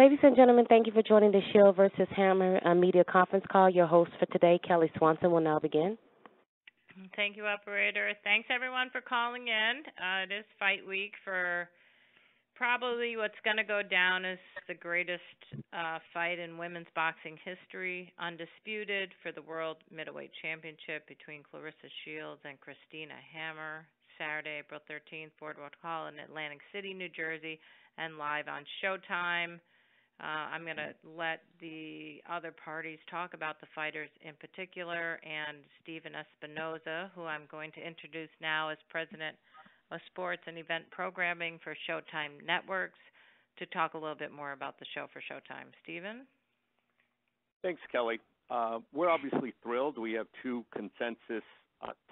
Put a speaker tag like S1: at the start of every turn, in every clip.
S1: Ladies and gentlemen, thank you for joining the Shield versus Hammer media conference call. Your host for today, Kelly Swanson, will now begin.
S2: Thank you, operator. Thanks, everyone, for calling in. It is fight week for probably what's going to go down as the greatest fight in women's boxing history, undisputed for the World Middleweight Championship between Claressa Shields and Christina Hammer, Saturday, April 13th, Boardwalk Hall in Atlantic City, New Jersey, and live on Showtime. I'm going to let the other parties talk about the fighters in particular, and Stephen Espinoza, who I'm going to introduce now as president of sports and event programming for Showtime Networks, to talk a little bit more about the show for Showtime. Stephen?
S3: Thanks, Kelly. We're obviously thrilled. We have two consensus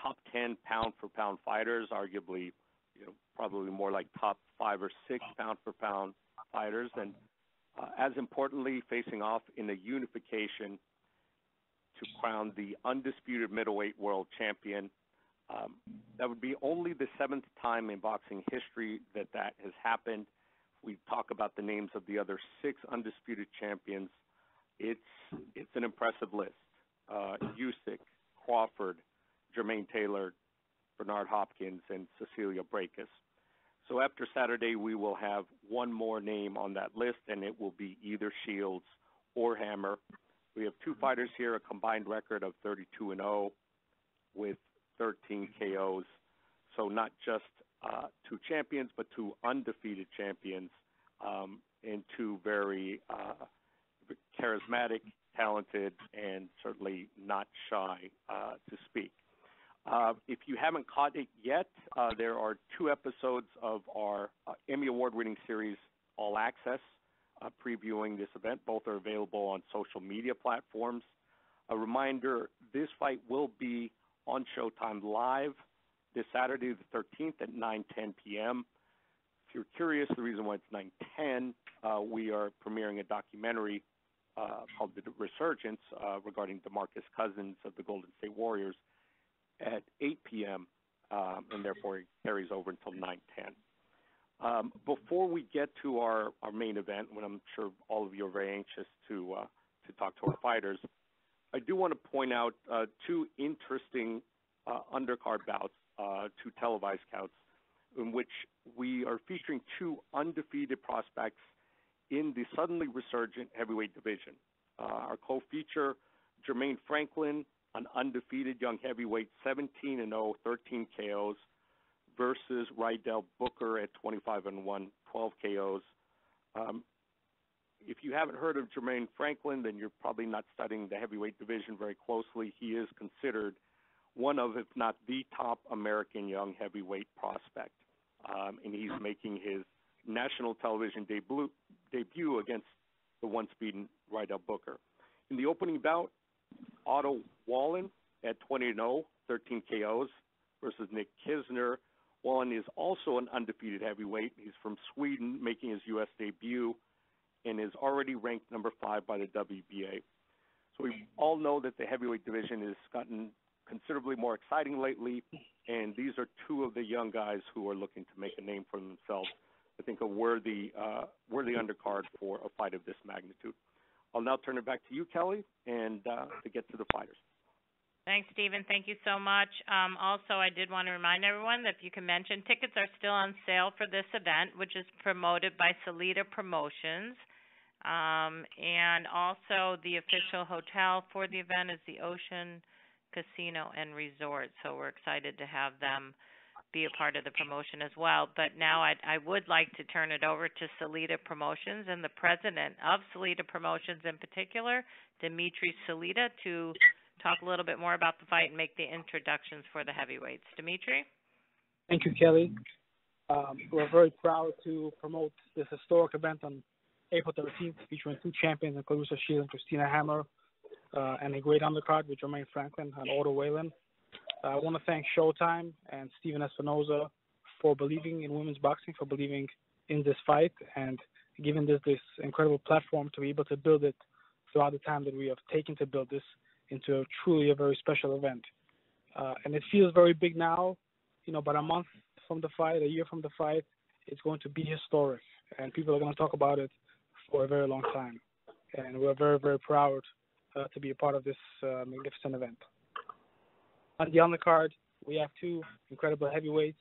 S3: top 10 pound-for-pound fighters, arguably probably more like top 5 or 6 pound-for-pound fighters, and as importantly, facing off in a unification to crown the undisputed middleweight world champion. That would be only the 7th time in boxing history that has happened. We talk about the names of the other 6 undisputed champions. It's an impressive list. Usyk, Crawford, Jermaine Taylor, Bernard Hopkins, and Cecilia Brækhus. So after Saturday, we will have one more name on that list, and it will be either Shields or Hammer. We have 2 fighters here, a combined record of 32-0 with 13 KOs. So not just 2 champions, but 2 undefeated champions, and 2 very charismatic, talented, and certainly not shy to speak. If you haven't caught it yet, there are 2 episodes of our Emmy Award-winning series, All Access, previewing this event. Both are available on social media platforms. A reminder, this fight will be on Showtime live this Saturday the 13th at 9:10 p.m. If you're curious, the reason why it's 9:10, we are premiering a documentary called The Resurgence regarding DeMarcus Cousins of the Golden State Warriors at 8 p.m., and therefore it carries over until 9:10. Before we get to our main event, when I'm sure all of you are very anxious to talk to our fighters, I do want to point out 2 interesting undercard bouts, 2 televised bouts, in which we are featuring 2 undefeated prospects in the suddenly resurgent heavyweight division. Our co-feature, Jermaine Franklin, an undefeated young heavyweight, 17-0, 13 KOs, versus Rydell Booker at 25-1, 12 KOs. If you haven't heard of Jermaine Franklin, then you're probably not studying the heavyweight division very closely. He is considered one of, if not the top American young heavyweight prospect, and he's making his national television debut against the once-beaten Rydell Booker. In the opening bout, Otto Wallen at 20-0, 13 KOs versus Nick Kisner. Wallen is also an undefeated heavyweight. He's from Sweden, making his U.S. debut, and is already ranked number 5 by the WBA. So we all know that the heavyweight division has gotten considerably more exciting lately, and these are 2 of the young guys who are looking to make a name for themselves. I think a worthy undercard for a fight of this magnitude. I'll now turn it back to you, Kelly, and to get to the fighters.
S2: Thanks, Stephen. Thank you so much. Also, I did want to remind everyone that if you can mention, tickets are still on sale for this event, which is promoted by Salida Promotions. And also, the official hotel for the event is the Ocean Casino and Resort. So we're excited to have them be a part of the promotion as well. But now I would like to turn it over to Salida Promotions and the president of Salida Promotions in particular, Dimitri Salida, to talk a little bit more about the fight and make the introductions for the heavyweights. Dimitri?
S4: Thank you, Kelly. We're very proud to promote this historic event on April 13th, featuring 2 champions, Claressa Shields and Christina Hammer, and a great undercard with Jermaine Franklin and Otto Wallen. I want to thank Showtime and Stephen Espinoza for believing in women's boxing, for believing in this fight, and giving this incredible platform to be able to build it throughout the time that we have taken to build this into truly a very special event. And it feels very big now. About a month from the fight, a year from the fight, it's going to be historic, and people are going to talk about it for a very long time. And we're very, very proud to be a part of this magnificent event. On the undercard, we have two incredible heavyweights.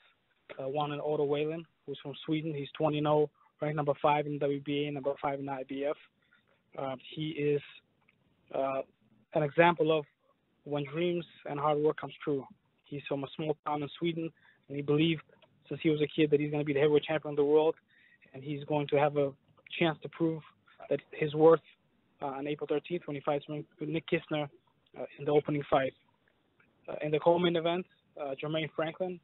S4: One in Otto Whalen, who's from Sweden. He's 20-0, ranked number 5 in WBA, number 5 in IBF. He is an example of when dreams and hard work comes true. He's from a small town in Sweden, and he believed since he was a kid that he's going to be the heavyweight champion of the world, and he's going to have a chance to prove that his worth on April 13th when he fights with Nick Kistner in the opening fight. In the co-main event, Jermaine Franklin,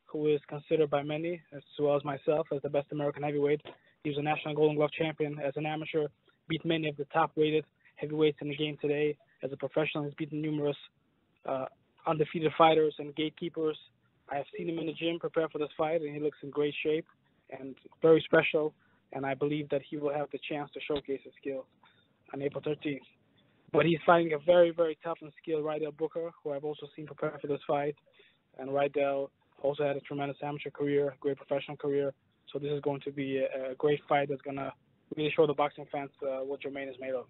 S4: who is considered by many, as well as myself, as the best American heavyweight. He was a national Golden Glove champion as an amateur, beat many of the top-rated heavyweights in the game today. As a professional, he's beaten numerous undefeated fighters and gatekeepers. I have seen him in the gym prepare for this fight, and he looks in great shape and very special, and I believe that he will have the chance to showcase his skills on April 13th. But he's fighting a very, very tough and skilled Rydell Booker, who I've also seen prepare for this fight. And Rydell also had a tremendous amateur career, great professional career. So this is going to be a great fight that's going to really show the boxing fans what Jermaine is made of.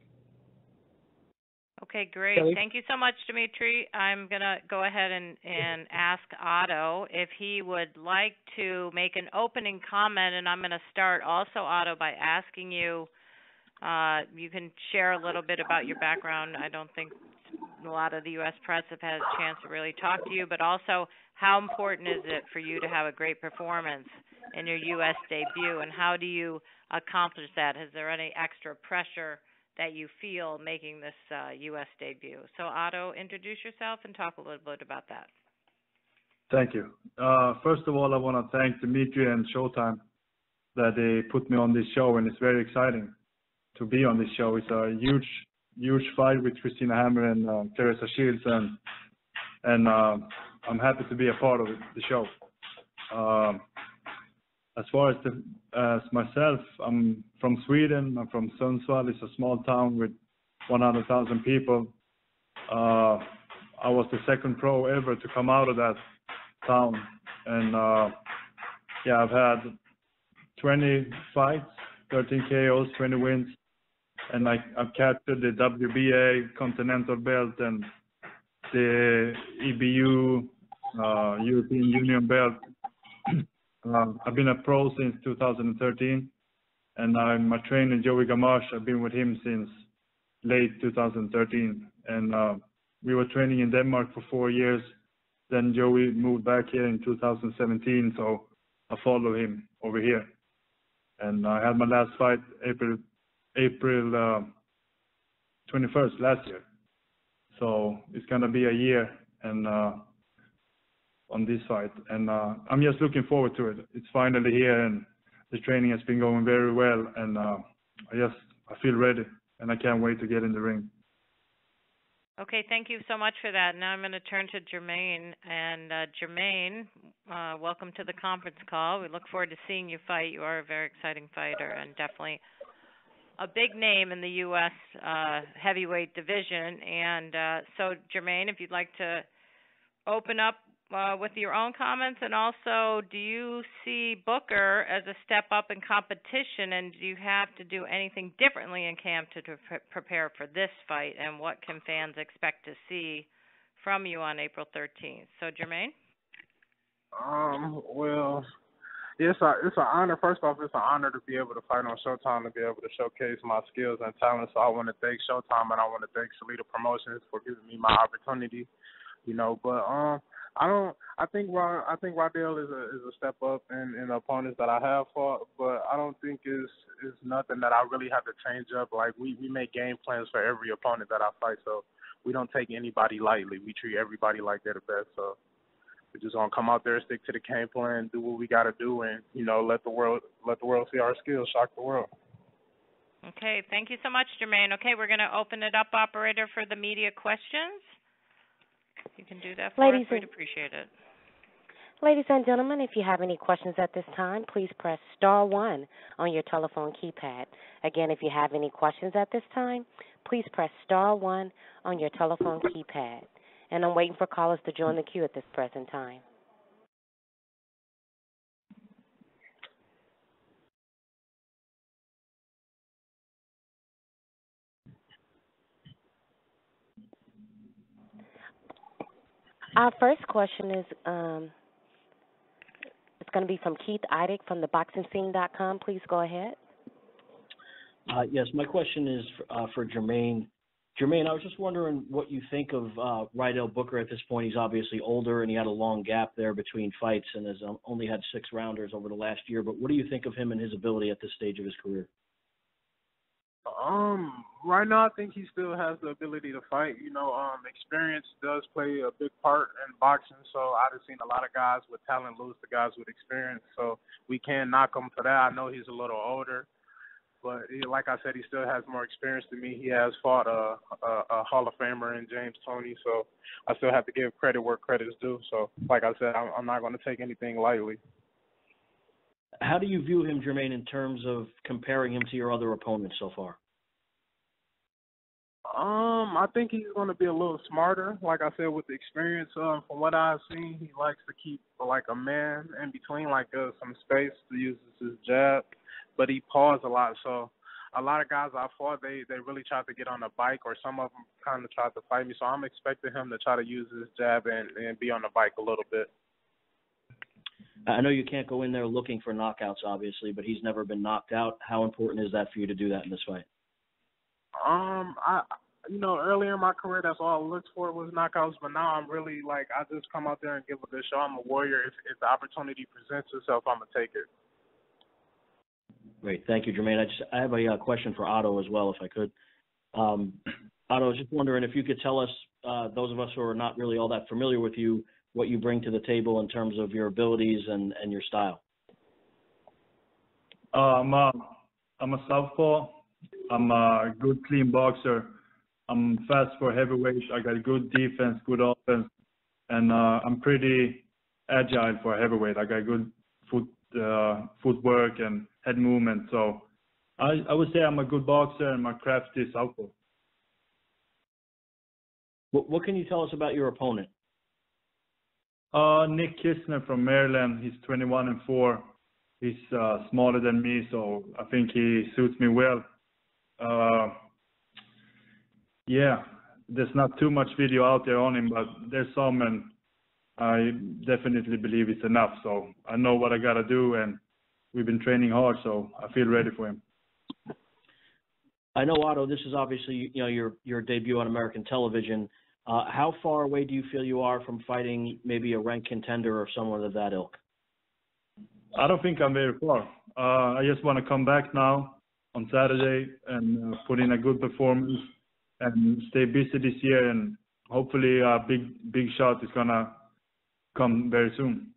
S2: Okay, great.
S4: Kelly?
S2: Thank you so much, Dimitri. I'm going to go ahead and ask Otto if he would like to make an opening comment, and I'm going to start also, Otto, by asking you, you can share a little bit about your background. I don't think a lot of the U.S. press have had a chance to really talk to you, but also how important is it for you to have a great performance in your U.S. debut, and how do you accomplish that? Is there any extra pressure that you feel making this U.S. debut? So, Otto, introduce yourself and talk a little bit about that.
S5: Thank you. First of all, I want to thank Dimitri and Showtime that they put me on this show, and it's very exciting to be on this show. It's a huge fight with Christina Hammer and Claressa Shields, and I'm happy to be a part of the show. As far as myself, I'm from Sweden. I'm from Sundsvall. It's a small town with 100,000 people. I was the second pro ever to come out of that town, and I've had 20 fights, 13 KOs, 20 wins, and I've captured the WBA Continental Belt and the EBU European Union Belt. I've been a pro since 2013, and my trainer Joey Gamache, I've been with him since late 2013, and we were training in Denmark for 4 years. Then Joey moved back here in 2017, so I followed him over here, and I had my last fight April 21st last year. So it's gonna be a year and on this fight, and I'm just looking forward to it. It's finally here, and the training has been going very well, and I feel ready, and I can't wait to get in the ring.
S2: Okay, thank you so much for that. Now I'm going to turn to Jermaine. And Jermaine, welcome to the conference call. We look forward to seeing you fight. You are a very exciting fighter and definitely a big name in the U.S. Heavyweight division. And so, Jermaine, if you'd like to open up with your own comments, and also, do you see Booker as a step up in competition, and do you have to do anything differently in camp to prepare for this fight, and what can fans expect to see from you on April 13th? So, Jermaine?
S6: Well, it's an honor. First off, it's an honor to be able to fight on Showtime, to be able to showcase my skills and talents. So I want to thank Showtime, and I want to thank Salida Promotions for giving me my opportunity. But I think Rydell is a step up in the opponents that I have fought, but I don't think it's nothing that I really have to change up. Like we make game plans for every opponent that I fight, so we don't take anybody lightly. We treat everybody like they're the best. So we're just gonna come out there, stick to the game plan, do what we gotta do, and let the world see our skills, shock the world.
S2: Okay, thank you so much, Jermaine. Okay, we're gonna open it up, operator, for the media questions. You can do that for us. We'd appreciate it.
S1: Ladies and gentlemen, if you have any questions at this time, please press star 1 on your telephone keypad. Again, if you have any questions at this time, please press star 1 on your telephone keypad. And I'm waiting for callers to join the queue at this present time. Our first question is it's going to be from Keith Eidick from theboxingscene.com. Please go ahead.
S7: Yes, my question is for Jermaine. Jermaine, I was just wondering what you think of Rydell Booker at this point. He's obviously older, and he had a long gap there between fights and has only had 6 rounders over the last year. But what do you think of him and his ability at this stage of his career?
S6: Right now I think he still has the ability to fight. Experience does play a big part in boxing. So I've seen a lot of guys with talent lose to guys with experience. So we can't knock him for that. I know he's a little older. But like I said, he still has more experience than me. He has fought a Hall of Famer in James Toney, so I still have to give credit where credit's due. So, like I said, I'm not going to take anything lightly.
S7: How do you view him, Jermaine, in terms of comparing him to your other opponents so far?
S6: I think he's going to be a little smarter. Like I said, with the experience, from what I've seen, he likes to keep like a man in between, like some space to use his jab. But he paused a lot. So a lot of guys I fought, they really tried to get on the bike, or some of them kind of tried to fight me. So I'm expecting him to try to use his jab and be on the bike a little bit.
S7: I know you can't go in there looking for knockouts, obviously, but he's never been knocked out. How important is that for you to do that in this fight?
S6: Earlier in my career, that's all I looked for was knockouts. But now I'm really like, I just come out there and give a good show. I'm a warrior. If the opportunity presents itself, I'm gonna take it.
S7: Great. Thank you, Jermaine. I have a question for Otto as well, if I could. Otto, I was just wondering if you could tell us, those of us who are not really all that familiar with you, what you bring to the table in terms of your abilities and your style.
S5: I'm a southpaw. I'm a good, clean boxer. I'm fast for heavyweight. I got good defense, good offense, and I'm pretty agile for heavyweight. I got good footwork and head movement. So I would say I'm a good boxer, and my craft is southpaw.
S7: What can you tell us about your opponent?
S5: Nick Kisner from Maryland. He's 21-4. He's smaller than me, so I think he suits me well. There's not too much video out there on him, but there's some, and I definitely believe it's enough. So I know what I got to do, and we've been training hard, so I feel ready for him.
S7: I know, Otto, this is obviously your debut on American television. How far away do you feel you are from fighting maybe a ranked contender or someone of that ilk?
S5: I don't think I'm very far. I just want to come back now on Saturday and put in a good performance and stay busy this year, and hopefully a big shot is going to come very soon.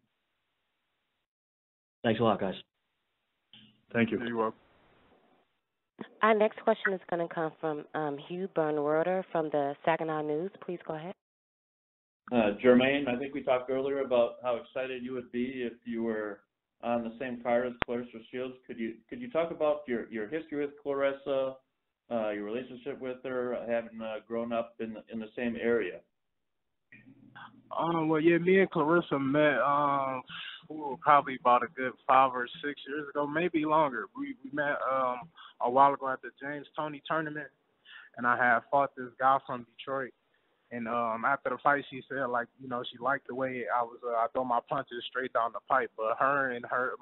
S7: Thanks a lot, guys.
S5: Thank you.
S6: You're welcome.
S1: Our next question is going to come from Hugh Bernroeder from the Saginaw News. Please go ahead.
S8: Jermaine, I think we talked earlier about how excited you would be if you were on the same card as Claressa Shields. Could you talk about your history with Claressa, your relationship with her, having grown up in the same area?
S6: Me and Claressa met probably about a good 5 or 6 years ago, maybe longer. We met a while ago at the James Toney tournament, and I had fought this guy from Detroit. And after the fight, she said, she liked the way I throw my punches straight down the pipe. But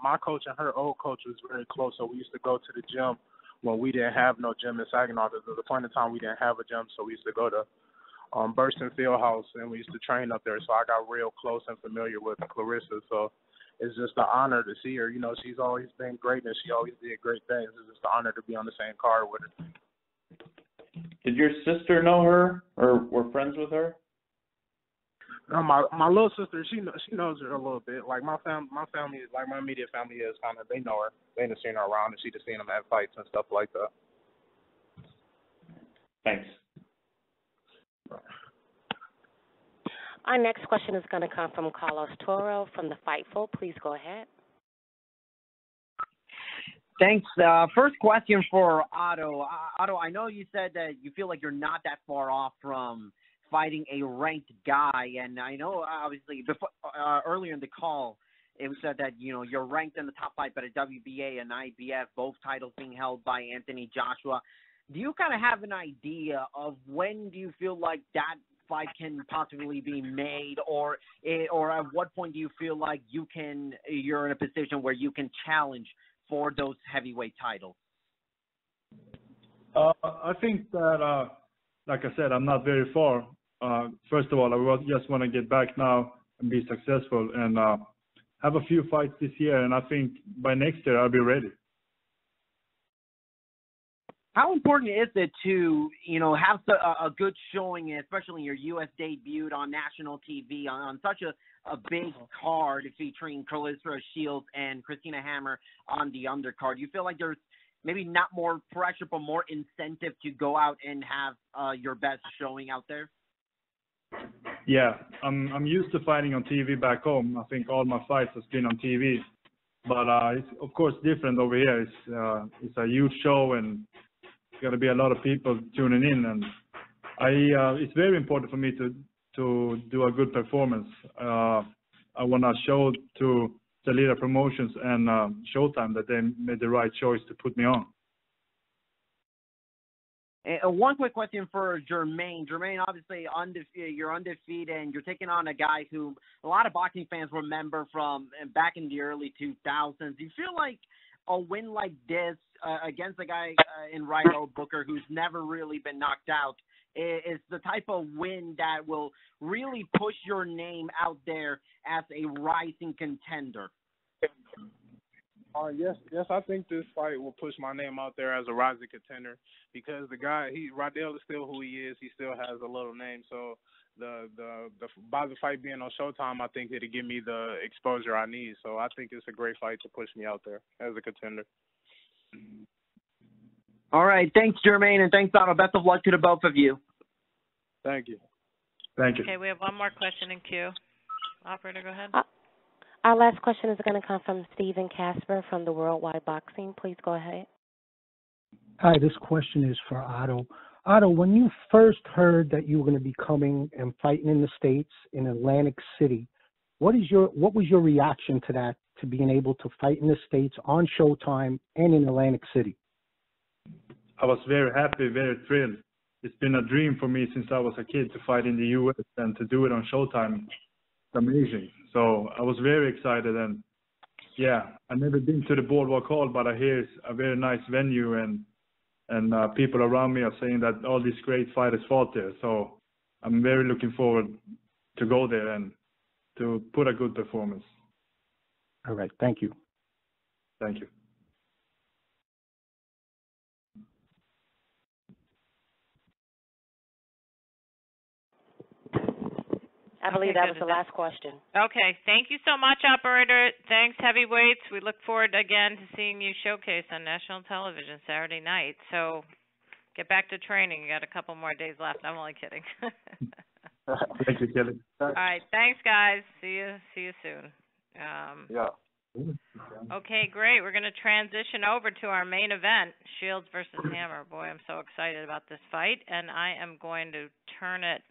S6: my coach and her old coach was very close, so we used to go to the gym when we didn't have no gym in Saginaw. At the point in time, we didn't have a gym, so we used to go to Burston Fieldhouse, and we used to train up there. So I got real close and familiar with Claressa. So it's just an honor to see her. She's always been great, and she always did great things. It's just an honor to be on the same card with her.
S8: Did your sister know her or were friends with her?
S6: My little sister, she knows her a little bit. Like my family, like my immediate family is kind of, they know her. They done seen her around, and she just seen them at fights and stuff like that.
S8: Thanks.
S1: Our next question is going to come from Carlos Toro from The Fightful. Please go ahead.
S9: Thanks. First question for Otto. Otto, I know you said that you feel like you're not that far off from fighting a ranked guy, and I know obviously before earlier in the call it was said that you're ranked in the top 5 at a WBA and IBF, both titles being held by Anthony Joshua. Do you kind of have an idea of when do you feel like that fight can possibly be made, or at what point do you feel like you're in a position where you can challenge for those heavyweight titles?
S5: I think that, like I said, I'm not very far. First of all, just want to get back now and be successful and have a few fights this year, and I think by next year I'll be ready.
S9: How important is it to, have a good showing, especially in your U.S. debut on national TV on such a big card featuring Claressa Shields and Christina Hammer on the undercard? Do you feel like there's maybe not more pressure, but more incentive to go out and have your best showing out there?
S5: Yeah, I'm used to fighting on TV back home. I think all my fights has been on TV, but it's of course different over here. It's a huge show, and it's going to be a lot of people tuning in, and it's very important for me to do a good performance. I want to show to Salida Promotions and Showtime that they made the right choice to put me on.
S9: One quick question for Jermaine. Jermaine, obviously, you're undefeated, and you're taking on a guy who a lot of boxing fans remember from back in the early 2000s. Do you feel like a win like this against a guy in Rydell Booker who's never really been knocked out is the type of win that will really push your name out there as a rising contender?
S6: Yes, I think this fight will push my name out there as a rising contender because the guy, Rydell is still who he is. He still has a little name. So by the fight being on Showtime, I think it'll give me the exposure I need. So I think it's a great fight to push me out there as a contender.
S9: All right. Thanks, Jermaine, and thanks, Otto. Best of luck to the both of you.
S6: Thank you.
S5: Thank you.
S2: Okay, we have one more question in queue. Operator, go ahead.
S1: Our last question is going to come from Stephen Casper from the Worldwide Boxing. Please go ahead.
S10: Hi, this question is for Otto. Otto, when you first heard that you were going to be coming and fighting in the States in Atlantic City, what was your reaction to that, to being able to fight in the States on Showtime and in Atlantic City?
S5: I was very happy, very thrilled. It's been a dream for me since I was a kid to fight in the U.S. and to do it on Showtime. It's amazing. So I was very excited, and yeah, I've never been to the Boardwalk Hall, but I hear it's a very nice venue, and people around me are saying that all these great fighters fought there. So I'm very looking forward to go there and to put a good performance.
S10: All right. Thank you.
S5: Thank you.
S1: I believe that was the last question.
S2: Okay. Thank you so much, operator. Thanks, heavyweights. We look forward again to seeing you showcase on national television Saturday night. So get back to training. You got a couple more days left. I'm only kidding.
S5: Thank you, Kelly.
S2: All right. Thanks, guys. See you soon.
S6: Yeah.
S2: Okay, great. We're going to transition over to our main event, Shields versus Hammer. Boy, I'm so excited about this fight, and I am going to turn it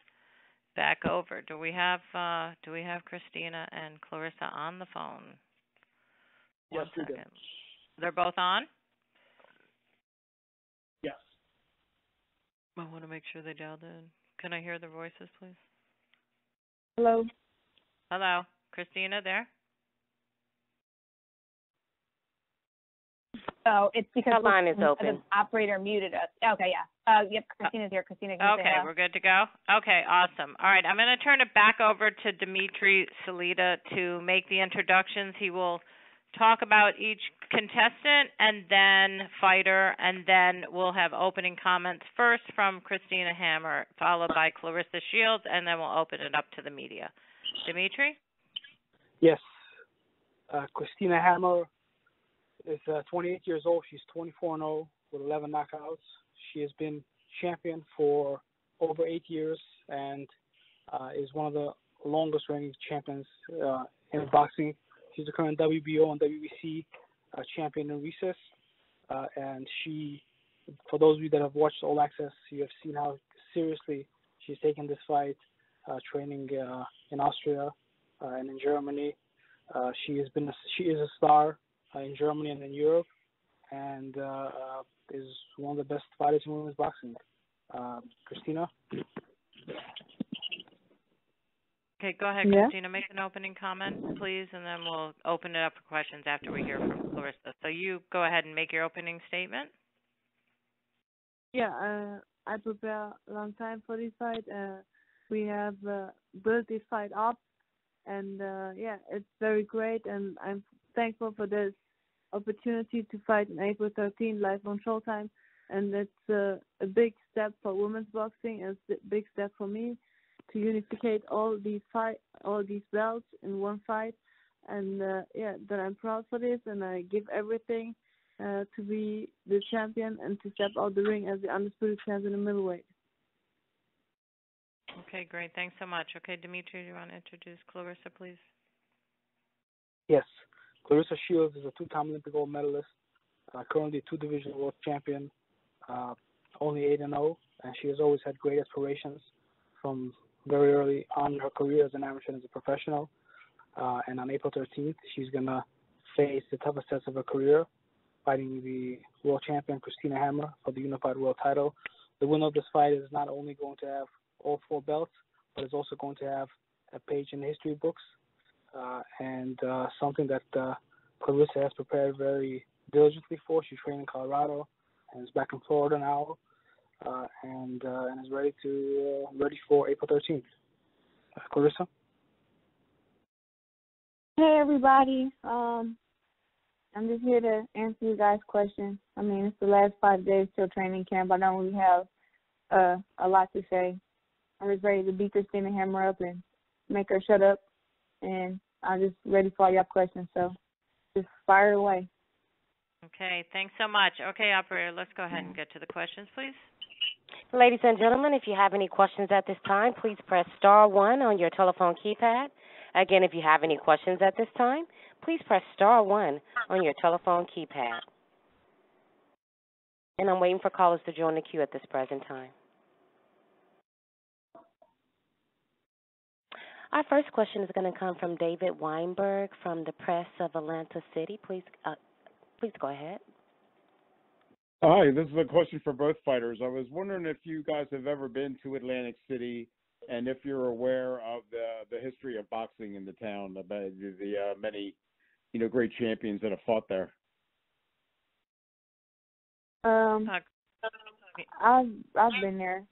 S2: back over. Do we have Christina and Claressa on the phone?
S4: Yes, we do.
S2: They're both on?
S4: Yes.
S2: I want to make sure they dialed in. Can I hear their voices, please?
S11: Hello.
S2: Hello. Christina there?
S11: Oh, it's because
S1: the line is open.
S11: The operator muted us. Okay, yeah. Yep, Christina's here. Christina, can you say hello?
S2: We're good to go? Okay, awesome. All right, I'm going to turn it back over to Dimitri Salida to make the introductions. He will talk about each contestant and then fighter, and then we'll have opening comments first from Christina Hammer, followed by Claressa Shields, and then we'll open it up to the media. Dimitri?
S4: Yes. Christina Hammer is 28 years old. She's 24-0 with 11 knockouts. She has been champion for over 8 years and is one of the longest-reigning champions in boxing. She's the current WBO and WBC champion in recess. And she, for those of you that have watched All Access, you have seen how seriously she's taken this fight, training in Austria and in Germany. She is a star in Germany and in Europe, and is one of the best fighters in women's boxing. Christina?
S2: Okay, go ahead,
S11: Yeah.
S2: Christina. Make an opening comment, please, and then we'll open it up for questions after we hear from Claressa. So you go ahead and make your opening statement.
S12: Yeah, I prepare a long time for this fight. We have built this fight up, and yeah, it's very great, and I'm thankful for this opportunity to fight on April 13th live on Showtime. And it's a big step for women's boxing. It's a big step for me to unificate all these belts in one fight. And yeah, that I'm proud for this, and I give everything to be the champion and to step out the ring as the undisputed champion in middleweight.
S2: Okay, great. Thanks so much. Okay, Dimitri, do you want to introduce Claressa, please?
S4: Yes. Claressa Shields is a two-time Olympic gold medalist, currently two-division world champion, only 8-0, and she has always had great aspirations from very early on in her career as an amateur and as a professional. And on April 13th, she's going to face the toughest test of her career, fighting the world champion Christina Hammer for the unified world title. The winner of this fight is not only going to have all 4 belts, but is also going to have a page in the history books, and something that Claressa has prepared very diligently for. She trained in Colorado and is back in Florida now, and is ready for April 13th. Claressa?
S11: Hey everybody, I'm just here to answer you guys' questions. I mean, it's the last 5 days till training camp. I don't really have a lot to say. I'm just ready to beat Christina Hammer up and make her shut up, and I'm just ready for all your questions. So just fire away.
S2: Okay, thanks so much. Okay, operator, let's go ahead and get to the questions, please.
S1: Ladies and gentlemen, if you have any questions at this time, please press star 1 on your telephone keypad. Again, if you have any questions at this time, please press star 1 on your telephone keypad. And I'm waiting for callers to join the queue at this present time. Our first question is going to come from David Weinberg from the Press of Atlanta City. Please go ahead.
S13: Hi, this is a question for both fighters. I was wondering if you guys have ever been to Atlantic City, and if you're aware of the history of boxing in the town, about the many, great champions that have fought there.
S11: I've been there.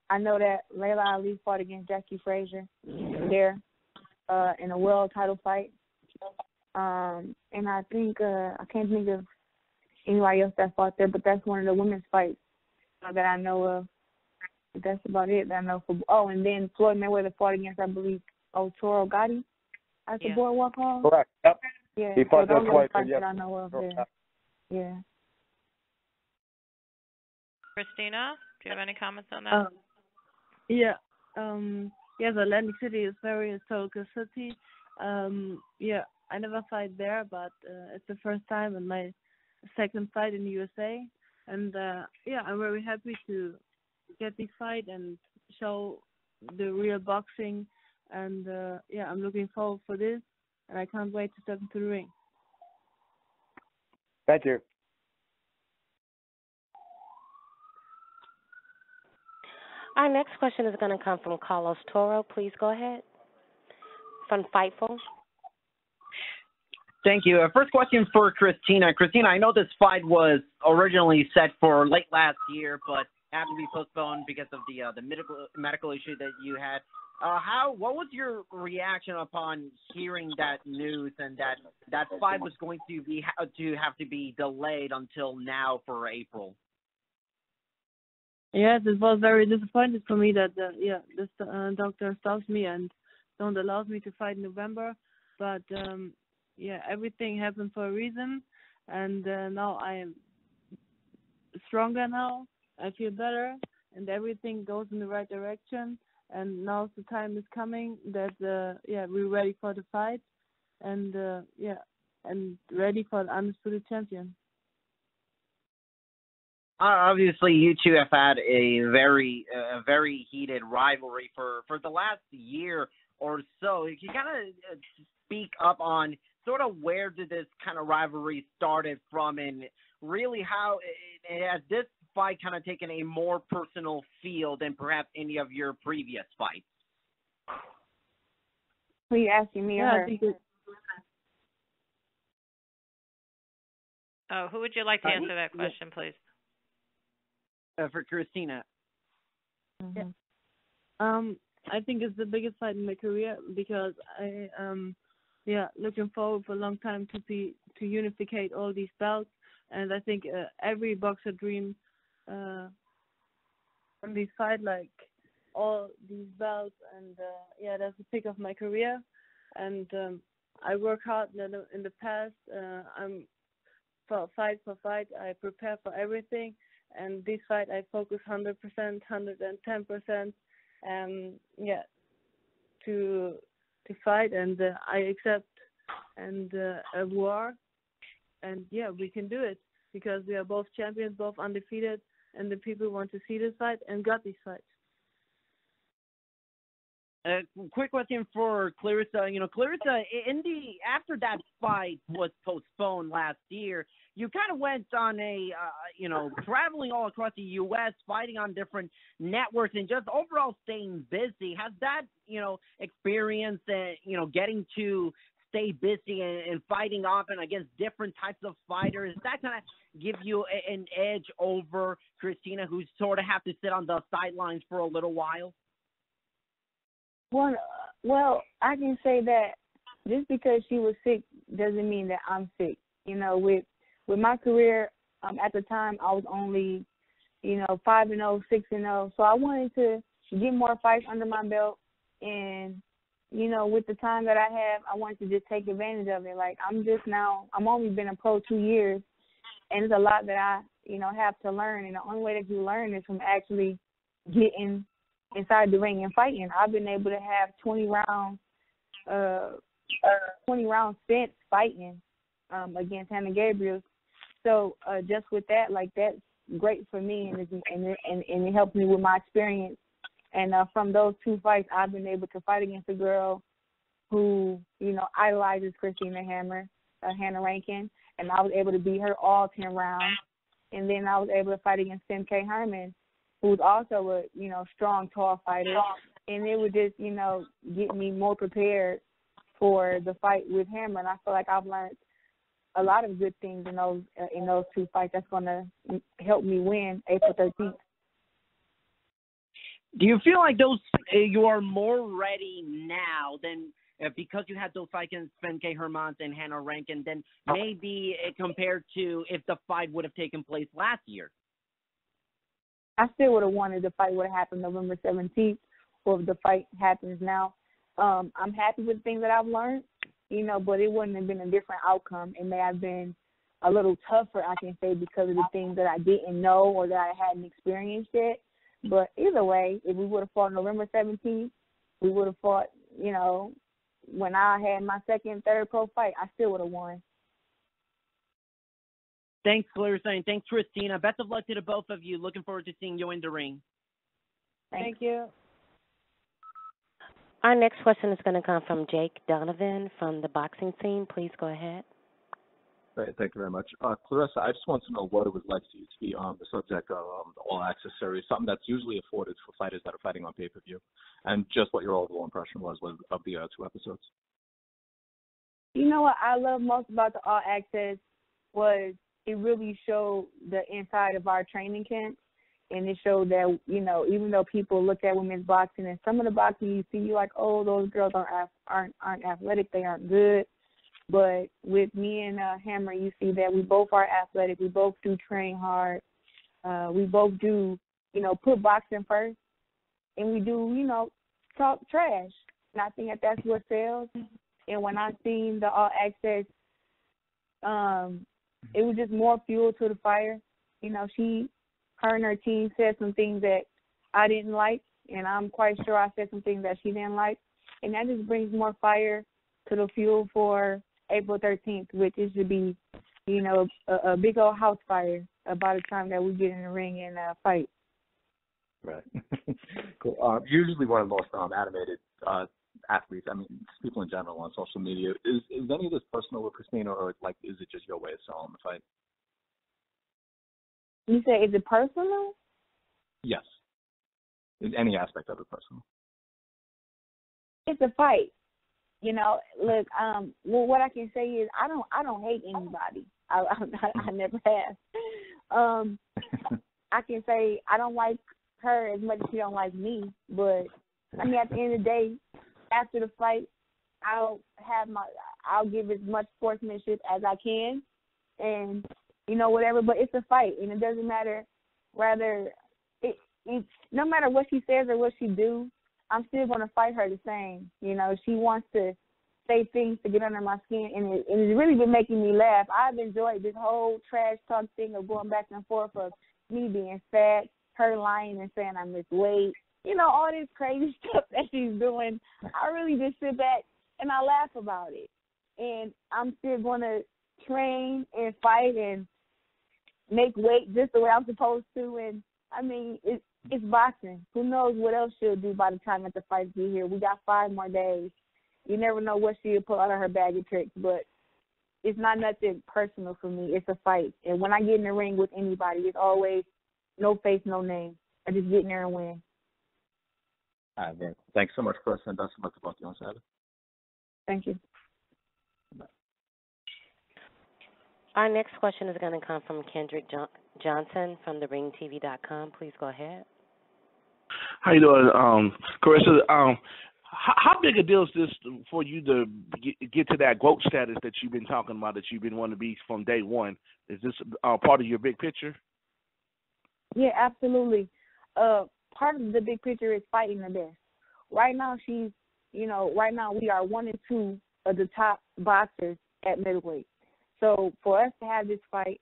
S11: I know that Layla Ali fought against Jackie Frazier there in a world title fight. And I think I can't think of anybody else that fought there, but that's one of the women's fights that I know of. That's about it that I know for. Oh, and then Floyd Mayweather fought against, I believe, Toro Gotti at the Boardwalk Hall.
S13: Correct. Yep.
S11: Yeah.
S13: He fought
S11: so
S13: there twice.
S11: Fights that I know of there. Yeah.
S2: Christina, do you have any comments on that?
S12: Yeah. Yes, Atlantic City is very historical city. Yeah, I never fight there, but it's the first time and my second fight in the USA. And yeah, I'm very happy to get this fight and show the real boxing. And yeah, I'm looking forward for this, and I can't wait to step into the ring.
S13: Thank you.
S1: Our next question is going to come from Carlos Toro. Please go ahead. From Fightful.
S9: Thank you. First question for Christina. Christina, I know this fight was originally set for late last year, but had to be postponed because of the medical issue that you had. What was your reaction upon hearing that news and that fight was going to have to be delayed until now for April?
S12: Yes, it was very disappointing for me that this doctor stops me and don't allow me to fight in November. But yeah, everything happened for a reason, and now I am stronger now. I feel better, and everything goes in the right direction. And now the time is coming that we're ready for the fight, and and ready for the undisputed champion.
S9: Obviously, you two have had a very heated rivalry for the last year or so. Can you kind of speak up on sort of where did this kind of rivalry started from, and really how has this fight kind of taken a more personal feel than perhaps any of your previous fights?
S11: Who you asking, me or her?
S12: I think it,
S2: Oh, who would you like to answer that question, please?
S9: For Christina.
S11: Mhm.
S12: I think it's the biggest fight in my career because I looking forward for a long time to unificate all these belts, and I think every boxer dreams on this fight, like all these belts, and that's the peak of my career, and I work hard in the past. I'm for fight, I prepare for everything, and this fight I focus 100%, 110%. To fight, and I accept and a war, and we can do it because we are both champions, both undefeated, and the people want to see this fight and got this fight.
S9: Quick question for Claressa. Claressa, after that fight was postponed last year, you kind of went on a, traveling all across the U.S., fighting on different networks, and just overall staying busy. Has that, experience, getting to stay busy and fighting often against different types of fighters, does that kind of give you an edge over Christina, who sort of have to sit on the sidelines for a little while?
S11: Well, I can say that just because she was sick doesn't mean that I'm sick. With my career, at the time I was only, 5-0, 6-0. So I wanted to get more fights under my belt, and with the time that I have, I wanted to just take advantage of it. Like I'm only been a pro 2 years, and there's a lot that I, have to learn, and the only way that you learn is from actually getting inside the ring and fighting. I've been able to have 20 rounds spent fighting against Hannah Gabriel. So just with that, like, that's great for me, and it helped me with my experience. And from those 2 fights, I've been able to fight against a girl who, idolizes Christina Hannah Rankin, and I was able to beat her all 10 rounds. And then I was able to fight against Kim K. Herman, who's also a, strong, tall fighter. And it would just, get me more prepared for the fight with Hammer. And I feel like I've learned a lot of good things in those 2 fights that's going to help me win April 13th.
S9: Do you feel like you are more ready now than because you had those fights against Femke Hermans and Hannah Rankin than maybe compared to if the fight would have taken place last year?
S11: I still would have wanted the fight would have happened November 17th, or if the fight happens now. I'm happy with the things that I've learned, but it wouldn't have been a different outcome. It may have been a little tougher, I can say, because of the things that I didn't know or that I hadn't experienced yet. But either way, if we would have fought November 17th, we would have fought, when I had my second, third pro fight, I still would have won.
S9: Thanks, Claressa, and thanks, Christina. Best of luck to the both of you. Looking forward to seeing you in the ring.
S11: Thank
S12: you.
S1: Our next question is going to come from Jake Donovan from the boxing scene. Please go ahead.
S14: Great, thank you very much. Claressa, I just want to know what it was like for you to be on the subject of the All Access Series, something that's usually afforded for fighters that are fighting on pay-per-view, and just what your overall impression was of the 2 episodes.
S11: You know what I love most about the All Access was it really showed the inside of our training camps, and it showed that, even though people look at women's boxing and some of the boxing you see, you're like, oh, those girls aren't athletic, they aren't good. But with me and Hammer, you see that we both are athletic. We both do train hard. We both do, put boxing first. And we do, talk trash. And I think that's what sells. And when I seen the All Access, it was just more fuel to the fire. Her and her team said some things that I didn't like. And I'm quite sure I said some things that she didn't like. And that just brings more fire to the fuel for April 13th, which is to be, a big old house fire by the time that we get in the ring and fight.
S14: Right. Cool. Usually one of the most animated athletes, people in general on social media. Is any of this personal with Christina, or is it just your way of selling the fight?
S11: You say, is it personal?
S14: Yes. Is any aspect of it personal?
S11: It's a fight. You know, look, well, what I can say is I don't hate anybody. I never have. I can say I don't like her as much as she don't like me, but I mean, at the end of the day, after the fight, I'll give as much sportsmanship as I can, and whatever. But it's a fight, and it doesn't matter. Rather, it's no matter what she says or what she do, I'm still going to fight her the same. She wants to say things to get under my skin, and it's really been making me laugh. I've enjoyed this whole trash talk thing of going back and forth of me being fat, her lying and saying I missed weight, all this crazy stuff that she's doing. I really just sit back and I laugh about it. And I'm still going to train and fight and make weight just the way I'm supposed to. And, I mean, it's boxing. Who knows what else she'll do by the time that the fights get here. We got 5 more days. You never know what she'll pull out of her bag of tricks, but it's not nothing personal for me. It's a fight. And when I get in the ring with anybody, it's always no face, no name. I just get in there and win.
S14: All right, man. Thanks so much, Chris, and best of luck to both you on Saturday.
S11: Thank you.
S1: Our next question is going to come from Kendrick Johnson from theringtv.com. Please go ahead.
S15: How you doing, Claressa? How big a deal is this for you to get to that GOAT status that you've been talking about, that you've been wanting to be from day one? Is this part of your big picture?
S11: Yeah, absolutely. Part of the big picture is fighting the best. Right now, right now we are 1 and 2 of the top boxers at middleweight. So for us to have this fight,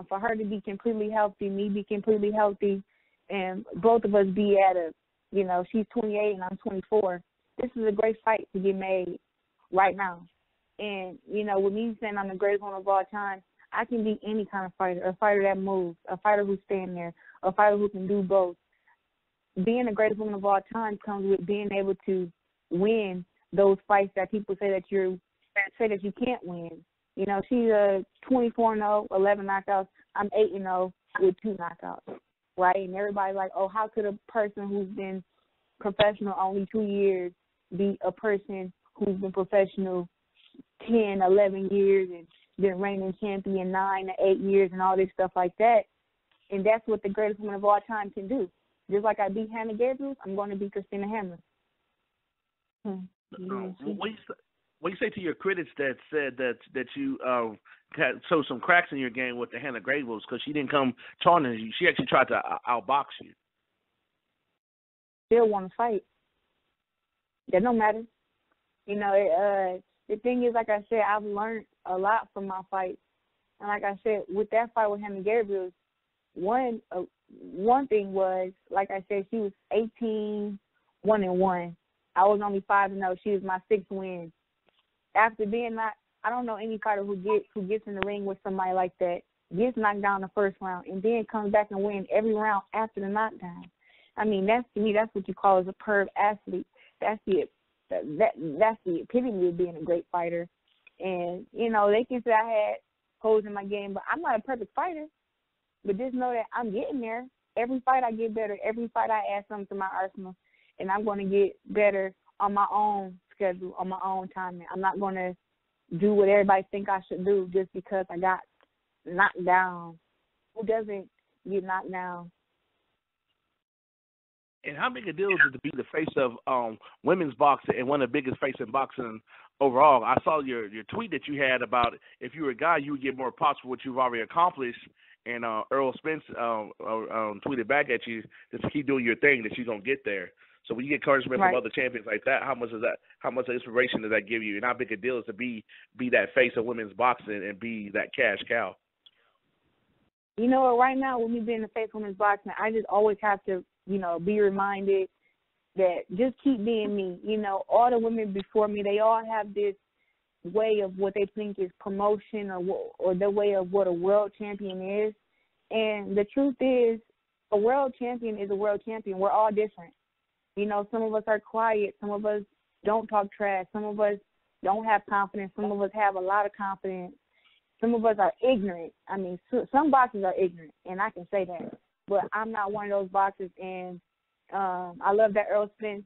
S11: for her to be completely healthy, me be completely healthy, and both of us be at she's 28 and I'm 24. This is a great fight to get made right now. And, with me saying I'm the greatest one of all time, I can be any kind of fighter, a fighter that moves, a fighter who's standing there, a fighter who can do both. Being the greatest woman of all time comes with being able to win those fights that people say that you can't win. She's a 24-0, 11 knockouts. I'm 8-0 with 2 knockouts, right? And everybody's like, oh, how could a person who's been professional only 2 years be a person who's been professional 10, 11 years and been reigning champion 9 to 8 years and all this stuff like that? And that's what the greatest woman of all time can do. Just like I beat Hannah Gabriel, I'm going to beat Christina Hammer.
S15: What do you say to your critics that said that you showed some cracks in your game with the Hannah Gabriels because she didn't come taunting you? She actually tried to outbox you.
S11: Still want to fight. That don't matter. The thing is, like I said, I've learned a lot from my fights. And like I said, with that fight with Hannah Gabriel, one thing was, like I said, she was 18, 1-1. I was only 5-0. She was my 6th win. After being I don't know any fighter who gets in the ring with somebody like that, gets knocked down the first round, and then comes back and wins every round after the knockdown. I mean, that's what you call as a perv athlete. That's the epitome of being a great fighter. And they can say I had holes in my game, but I'm not a perfect fighter. But just know that I'm getting there. Every fight I get better. Every fight I add something to my arsenal, and I'm going to get better on my own schedule, on my own timing. I'm not going to do what everybody think I should do just because I got knocked down. Who doesn't get knocked down?
S15: And how big a deal is it to be the face of women's boxing and one of the biggest faces in boxing overall? I saw your tweet that you had about if you were a guy, you would get more props for what you've already accomplished. And Earl Spence tweeted back at you just to keep doing your thing, that you're going to get there. So when you get encouragement from other champions like that, how much inspiration does that give you? And how big a deal is to be that face of women's boxing and be that cash cow?
S11: You know what, right now, with me being the face of women's boxing, I just always have to, be reminded that just keep being me. All the women before me, they all have this way of what they think is promotion or their way of what a world champion is. And the truth is, a world champion is a world champion. We're all different. Some of us are quiet. Some of us don't talk trash. Some of us don't have confidence. Some of us have a lot of confidence. Some of us are ignorant. I mean, some boxers are ignorant, and I can say that. But I'm not one of those boxers, and I love that Earl Spence,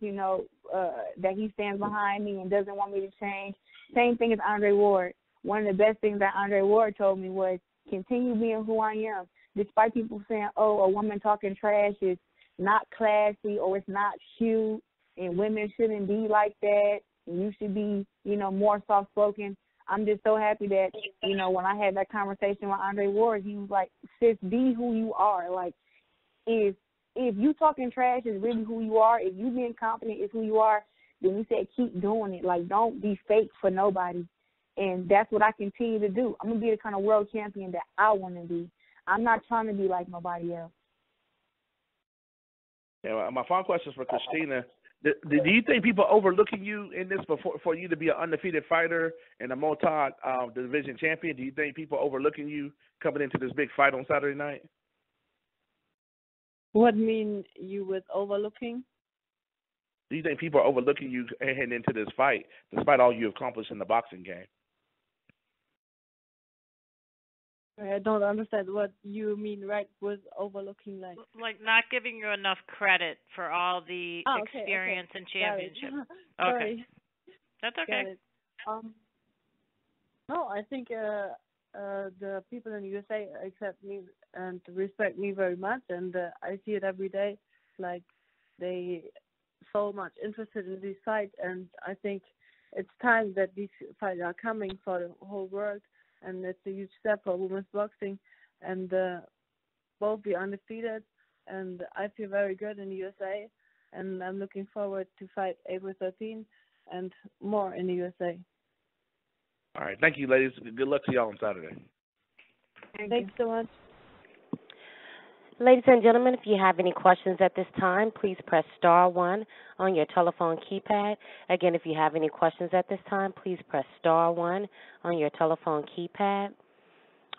S11: that he stands behind me and doesn't want me to change. Same thing as Andre Ward. One of the best things that Andre Ward told me was continue being who I am. Despite people saying, oh, a woman talking trash is not classy or it's not cute and women shouldn't be like that and you should be, more soft-spoken. I'm just so happy that, when I had that conversation with Andre Ward, he was like, sis, be who you are. Like, if you talking trash is really who you are, if you being confident is who you are, then he said keep doing it. Like, don't be fake for nobody. And that's what I continue to do. I'm going to be the kind of world champion that I want to be. I'm not trying to be like nobody else.
S15: Yeah, my final question is for Christina. Do you think people are overlooking you in this for you to be an undefeated fighter and a multi-division champion? Do you think people are overlooking you coming into this big fight on Saturday night?
S12: What mean you with overlooking?
S15: Do you think people are overlooking you heading into this fight, despite all you accomplished in the boxing game?
S12: I don't understand what you mean, right, with overlooking, like
S2: not giving you enough credit for all the experience and championship.
S12: Sorry.
S2: That's okay.
S12: No, I think the people in the USA accept me and respect me very much, and I see it every day. Like, they so much interested in this fight, and I think it's time that these fights are coming for the whole world. And it's a huge step for women's boxing, and both be undefeated. And I feel very good in the USA, and I'm looking forward to fight April 13th and more in the USA.
S15: All right, thank you, ladies. Good luck to y'all on Saturday.
S12: Thanks so much.
S1: Ladies and gentlemen, if you have any questions at this time, please press star 1 on your telephone keypad. Again, if you have any questions at this time, please press star 1 on your telephone keypad.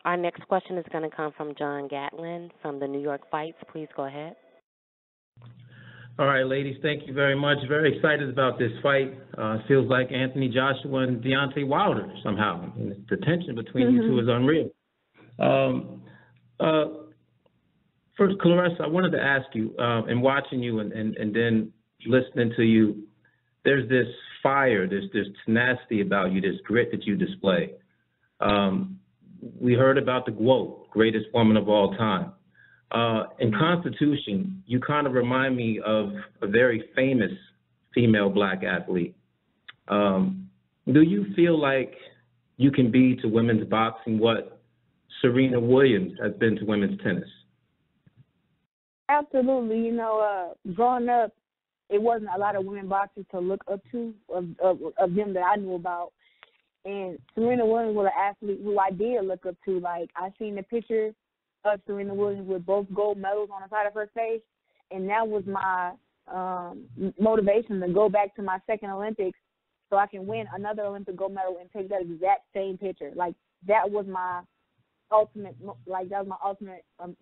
S1: Our next question is going to come from John Gatlin from the New York Fights. Please go ahead.
S16: All right, ladies, thank you very much. Very excited about this fight. Feels like Anthony Joshua and Deontay Wilder somehow. And the tension between you two is unreal. First, Claressa, I wanted to ask you, in watching you and then listening to you, there's this fire, this tenacity about you, this grit that you display. We heard about the GWOAT, greatest woman of all time. In Constitution, you kind of remind me of a very famous female black athlete. Do you feel like you can be to women's boxing what Serena Williams has been to women's tennis?
S11: Absolutely. Growing up, it wasn't a lot of women boxers to look up to of them that I knew about. And Serena Williams was an athlete who I did look up to. Like, I seen the picture of Serena Williams with both gold medals on the side of her face, and that was my motivation to go back to my second Olympics so I can win another Olympic gold medal and take that exact same picture. Like, that was my ultimate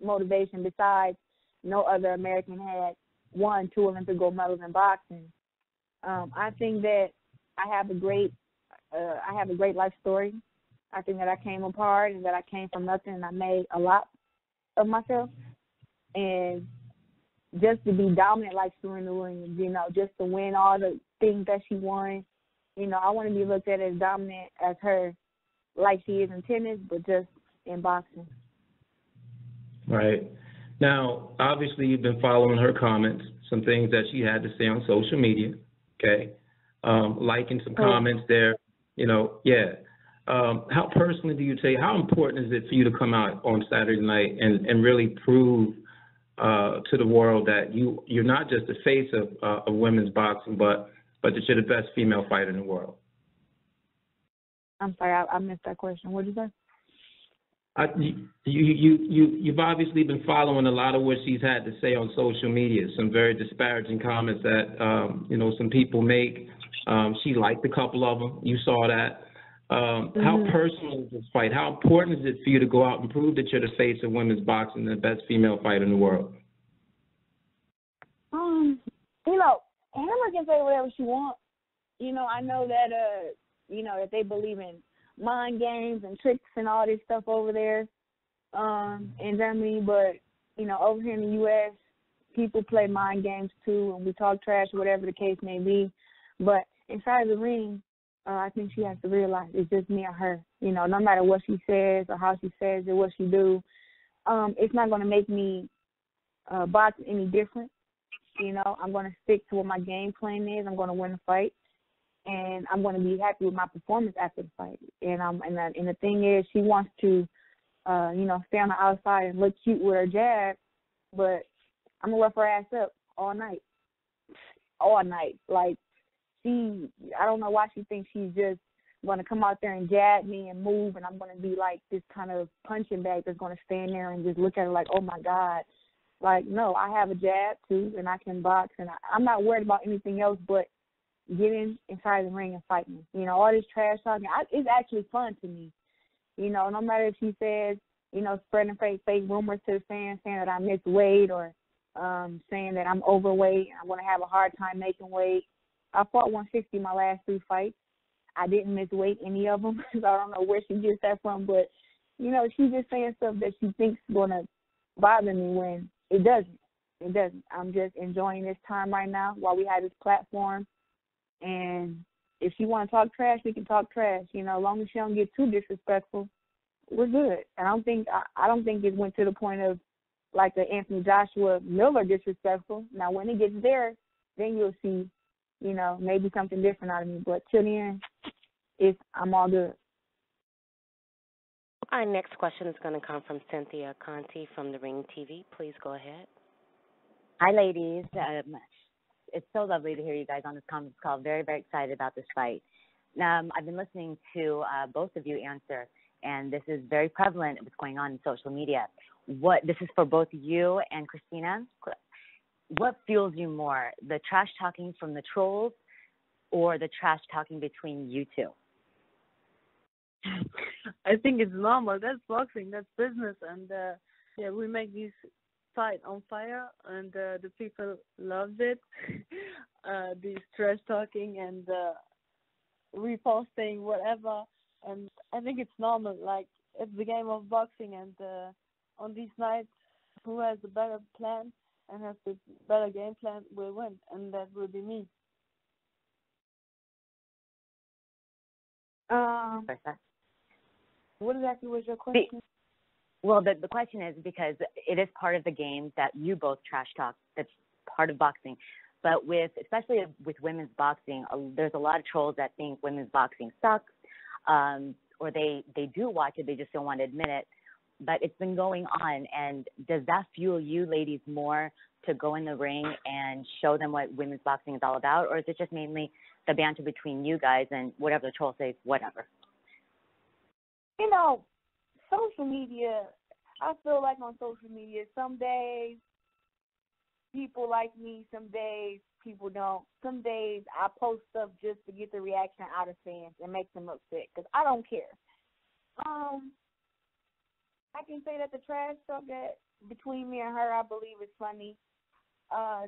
S11: motivation. Besides, no other American had won 2 Olympic gold medals in boxing. I think that I have a great life story. I think that I came apart and that I came from nothing and I made a lot of myself. And just to be dominant like Serena Williams, just to win all the things that she won, I want to be looked at as dominant as her, like she is in tennis, but just in boxing.
S16: Right. Now, obviously, you've been following her comments, some things that she had to say on social media, okay? Liking some comments there, how personally do you take, how important is it for you to come out on Saturday night and really prove to the world that you're not just the face of women's boxing, but that you're the best female fighter in the world?
S11: I'm sorry, I missed that question. What did you say?
S16: You've obviously been following a lot of what she's had to say on social media, some very disparaging comments that, some people make. She liked a couple of them. You saw that. How personal is this fight? How important is it for you to go out and prove that you're the face of women's boxing and the best female fighter in the world?
S11: Hammer can say whatever she wants. I know that, that they believe in mind games and tricks and all this stuff over there in Germany, but over here in the U.S., people play mind games too, and we talk trash, whatever the case may be. But inside the ring, I think she has to realize it's just me and her. You know, no matter what she says or how she says it, what she do, it's not going to make me box any different. You know, I'm going to stick to what my game plan is. I'm going to win the fight, and I'm going to be happy with my performance after the fight. And the thing is, she wants to, stay on the outside and look cute with her jab, but I'm going to rough her ass up all night. Like, I don't know why she thinks she's just going to come out there and jab me and move, and I'm going to be like this kind of punching bag that's going to stand there and just look at her like, oh, my God. Like, no, I have a jab, too, and I can box, and I'm not worried about anything else but getting inside the ring and fighting. You know, all this trash talking, it's actually fun to me. You know, no matter if she says, spreading fake rumors to the fans, saying that I missed weight or saying that I'm overweight and I'm going to have a hard time making weight. I fought 160 my last 3 fights. I didn't miss weight any of them, so I don't know where she gets that from. But, she's just saying stuff that she thinks is going to bother me when it doesn't. It doesn't. I'm just enjoying this time right now while we have this platform. And if she want to talk trash, we can talk trash. As long as she don't get too disrespectful, we're good. And I don't think it went to the point of like the Anthony Joshua Miller disrespectful. Now, when it gets there, then you'll see, maybe something different out of me. But till the end, I'm all good.
S1: Our next question is going to come from Cynthia Conti from The Ring TV. Please go ahead.
S17: Hi, ladies. It's so lovely to hear you guys on this conference call. Very, very excited about this fight. I've been listening to both of you answer, and this is very prevalent what's going on in social media. This is for both you and Christina. What fuels you more, the trash talking from the trolls or the trash talking between you two?
S12: I think it's normal. That's boxing. That's business. And, we make these fight on fire, and the people loved it. These trash talking and reposting, whatever. And I think it's normal. Like, it's the game of boxing, and on these nights, who has the better plan and has the better game plan will win, and that will be me.
S11: What exactly was your question?
S17: Well, the question is because it is part of the game that you both trash talk. That's part of boxing. But especially with women's boxing, there's a lot of trolls that think women's boxing sucks, or they do watch it, they just don't want to admit it. But it's been going on, and does that fuel you ladies more to go in the ring and show them what women's boxing is all about, or is it just mainly the banter between you guys and whatever the troll says, whatever?
S11: Social media, I feel like on social media, some days people like me, some days people don't. Some days I post stuff just to get the reaction out of fans and make them upset because I don't care. I can say that the trash talk that between me and her, I believe is funny.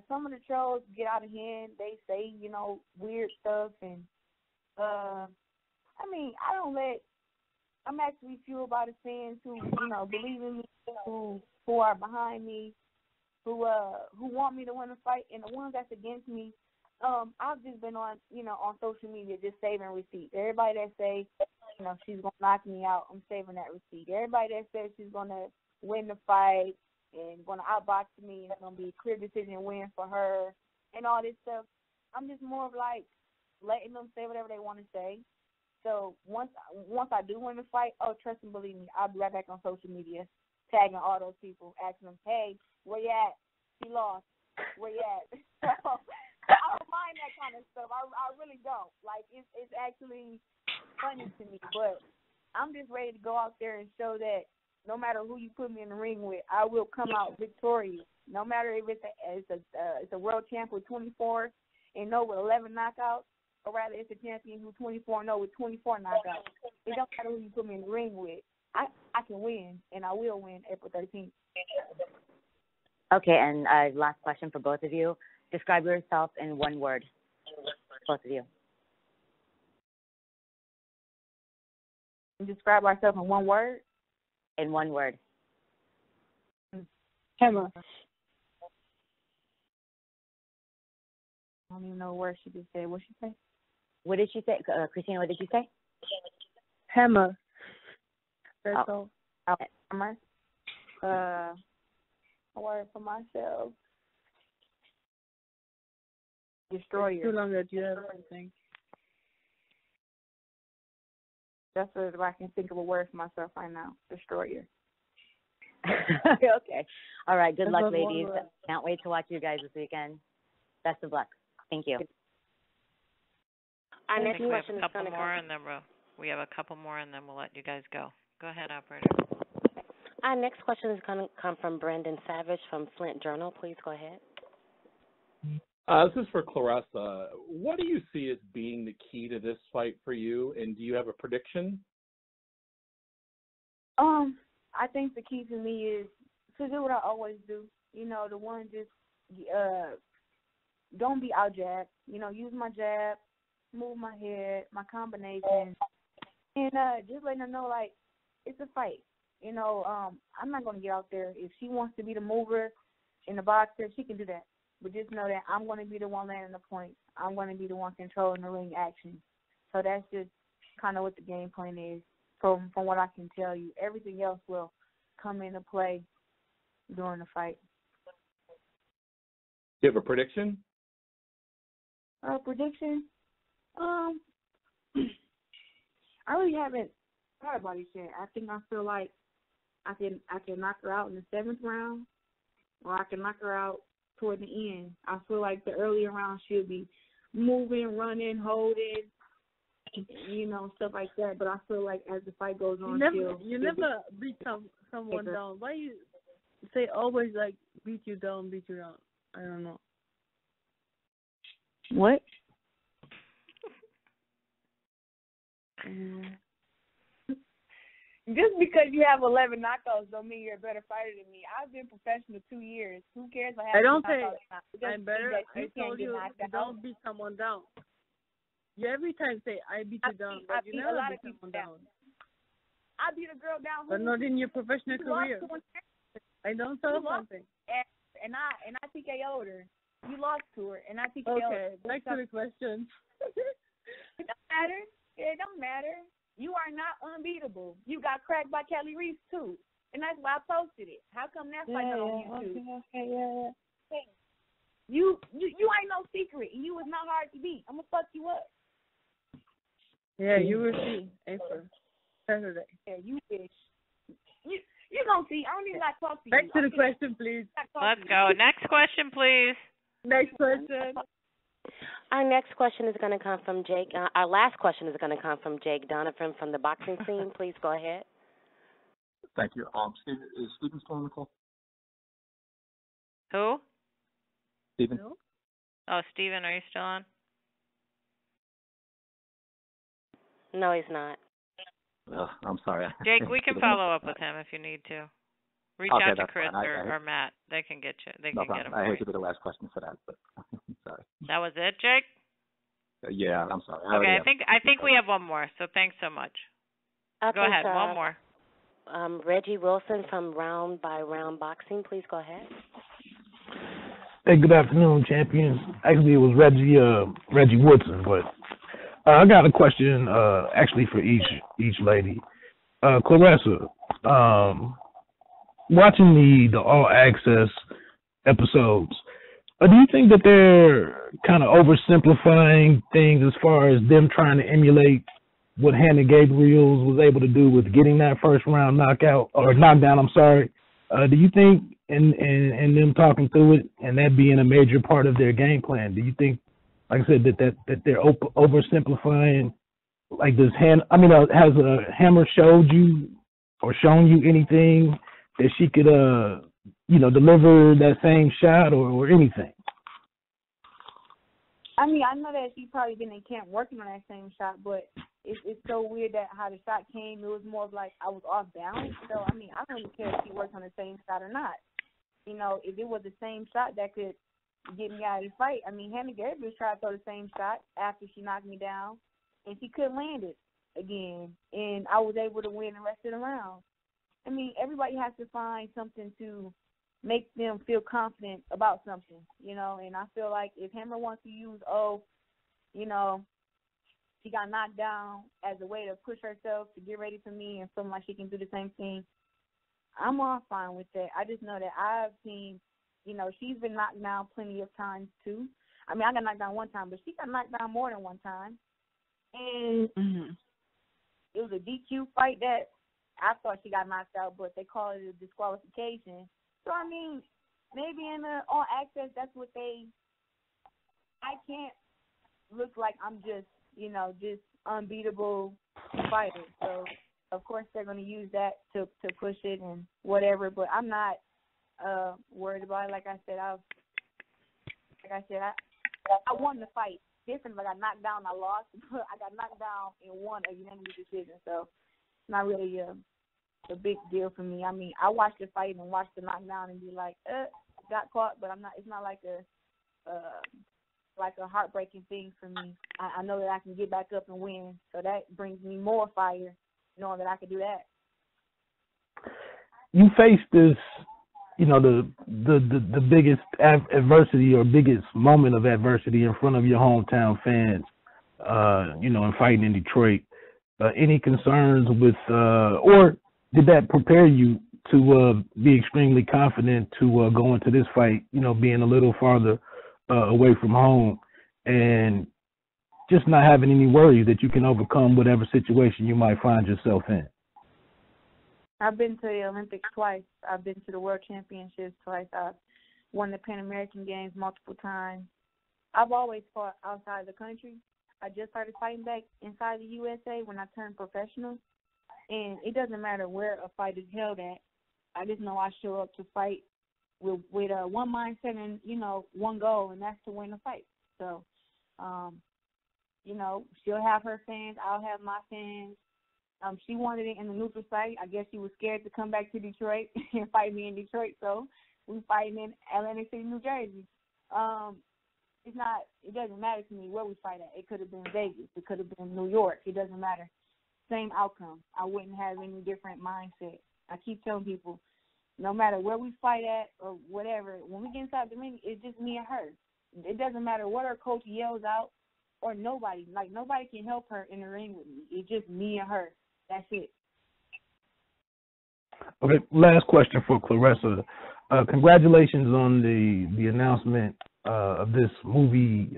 S11: Some of the trolls get out of hand. They say, weird stuff. And, I'm actually fueled by the fans who, believe in me, who are behind me, who want me to win a fight. And the ones that's against me, I've just been on social media just saving receipts. Everybody that say, she's going to knock me out, I'm saving that receipt. Everybody that says she's going to win the fight and going to outbox me and it's going to be a clear decision win for her and all this stuff, I'm just more of like letting them say whatever they want to say. So once I do win the fight, trust and believe me, I'll be right back on social media, tagging all those people, asking them, hey, where you at? She lost. Where you at? So, I don't mind that kind of stuff. I really don't. Like, it's actually funny to me. But I'm just ready to go out there and show that no matter who you put me in the ring with, I will come out victorious. No matter if it's a world champ with 24 and no with 11 knockouts, or rather it's a champion who's 24 and no with 24 knockouts. It don't matter who you put me in the ring with. I can win, and I will win April 13th.
S17: Okay, and last question for both of you. Describe yourself in one word, both of you.
S11: Describe ourselves in one word?
S17: In one word.
S11: Hammer. I don't even know what she just said. What she say?
S17: What did she say? Christina, what did you say?
S12: Hammer. That's
S17: Oh.
S12: all.
S11: Hammer. A word for myself. Destroyer.
S12: Too long that you have everything.
S11: That's what I can think of a word for myself right now. Destroyer.
S17: Okay. All right. Good
S12: That's
S17: luck,
S12: what
S17: ladies.
S12: one word.
S17: Can't wait to watch you guys this weekend. Best of luck. Thank you.
S1: Our
S2: I
S1: next
S2: think we have
S1: question
S2: a
S1: is
S2: couple
S1: going to
S2: more,
S1: come.
S2: and then we have a couple more, and then we'll let you guys go. Go ahead, operator.
S1: Our next question is going to come from Brendan Savage from Flint Journal. Please go ahead.
S18: This is for Claressa. What do you see as being the key to this fight for you, and do you have a prediction?
S11: I think the key to me is to do what I always do. You know, the one just don't be out jabbed. You know, use my jab, move my head, my combination, and just letting her know like it's a fight. You know, I'm not gonna get out there. If she wants to be the mover and the boxer, she can do that. But just know that I'm going to be the one landing the points. I'm going to be the one controlling the ring action. So that's just kind of what the game plan is from what I can tell you. Everything else will come into play during the fight.
S18: Do you have a prediction?
S11: Prediction? I really haven't thought about it yet. I think I feel like I can knock her out in the 7th round, or I can knock her out toward the end. I feel like the earlier rounds she'll be moving, running, holding, you know, stuff like that. But I feel like as the fight goes on,
S12: you never beat someone down. Why you say always like beat you down? I don't know.
S11: What? Just because you have 11 knockouts don't mean you're a better fighter than me. I've been professional 2 years. Who cares if I have
S12: I don't say
S11: knockouts?
S12: I'm better. I told you don't beat someone down. You every time say I beat you down, but you never beat someone down.
S11: I beat a girl down.
S12: But not in your professional career. I don't tell something.
S11: And I TKO'd her. You lost to her, and I TKO'd her.
S12: Okay, back to the question.
S11: It don't matter. It don't matter. You are not unbeatable. You got cracked by Kelly Reese too, and that's why I posted it. How come that fight not on YouTube? Okay. You ain't no secret, and you was not hard to beat. I'm gonna fuck you up.
S12: Yeah, you will see April Saturday.
S11: Yeah, you wish. You gonna see. I don't even like to talk to you.
S12: Back to the question, please.
S2: Let's go. Next question, please.
S12: Next question.
S1: Our next question is going to come from Jake. Our last question is going to come from Jake Donovan from the boxing scene. Please go ahead.
S14: Thank you. Is Steven still on the call?
S2: Who?
S14: Steven?
S2: Oh, Steven, are you still on?
S1: No, he's not.
S14: I'm sorry.
S2: Jake, we can follow up with him if you need to. Reach out to Chris or Matt. They can get you. They can get him.
S14: I hate to be the last question for that, but sorry.
S2: That was it, Jake?
S14: Yeah, I'm sorry.
S2: Okay, I think we have one more. So thanks so much.
S1: Okay,
S2: go ahead,
S1: so,
S2: one more.
S1: Reggie Wilson from Round by Round Boxing. Please go ahead.
S19: Hey, good afternoon, champions. Actually, it was Reggie Woodson, but I got a question actually for each lady. Claressa, watching the All Access episodes, do you think that they're kind of oversimplifying things as far as them trying to emulate what Hannah Gabriels was able to do with getting that first round knockout or knockdown? I'm sorry. Do you think in them talking through it and that being a major part of their game plan, do you think, like I said, that they're oversimplifying? Like, has Hammer showed you or shown you anything that she could deliver that same shot or anything?
S11: I mean, I know that she probably been in camp working on that same shot, but it's so weird that how the shot came. It was more of like I was off balance. So, I mean, I don't really care if she worked on the same shot or not. You know, if it was the same shot that could get me out of the fight. I mean, Hannah Gabriel tried to throw the same shot after she knocked me down, and she couldn't land it again. And I was able to win the rest of the round. I mean, everybody has to find something to makes them feel confident about something, you know. And I feel like if Hammer wants to use, you know, she got knocked down as a way to push herself to get ready for me and feeling like she can do the same thing, I'm all fine with that. I just know that I've seen, you know, she's been knocked down plenty of times too. I mean, I got knocked down one time, but she got knocked down more than one time. And it was a DQ fight that I thought she got knocked out, but they call it a disqualification. So, I mean, maybe in the All Access, that's what I can't look like I'm just, you know, just unbeatable fighter. So, of course, they're going to use that to push it and whatever, but I'm not worried about it. Like I said, I won the fight. Different if I got knocked down, I lost, but I got knocked down and won a unanimous decision. So it's not really a big deal for me. I mean, I watched the fight and watched the knockdown and be like, got caught, but I'm not. It's not like a heartbreaking thing for me. I know that I can get back up and win, so that brings me more fire, knowing that I can do that.
S19: You faced this, you know, the biggest adversity or biggest moment of adversity in front of your hometown fans, you know, in fighting in Detroit. Any concerns with, or did that prepare you to be extremely confident to go into this fight, you know, being a little farther away from home and just not having any worries that you can overcome whatever situation you might find yourself in?
S11: I've been to the Olympics twice. I've been to the World Championships twice. I've won the Pan American Games multiple times. I've always fought outside the country. I just started fighting back inside the USA when I turned professional. And it doesn't matter where a fight is held at. I just know I show up to fight with one mindset and, you know, one goal, and that's to win the fight. So, you know, she'll have her fans. I'll have my fans. She wanted it in the neutral site. I guess she was scared to come back to Detroit and fight me in Detroit, so we fighting in Atlantic City, New Jersey. It doesn't matter to me where we fight at. It could have been Vegas. It could have been New York. It doesn't matter. Same outcome. I wouldn't have any different mindset. I keep telling people, no matter where we fight at or whatever, when we get inside the ring, it's just me and her. It doesn't matter what her coach yells out or nobody. Like, nobody can help her in the ring with me. It's just me and her. That's it.
S19: Okay, last question for Claressa. Congratulations on the announcement of this movie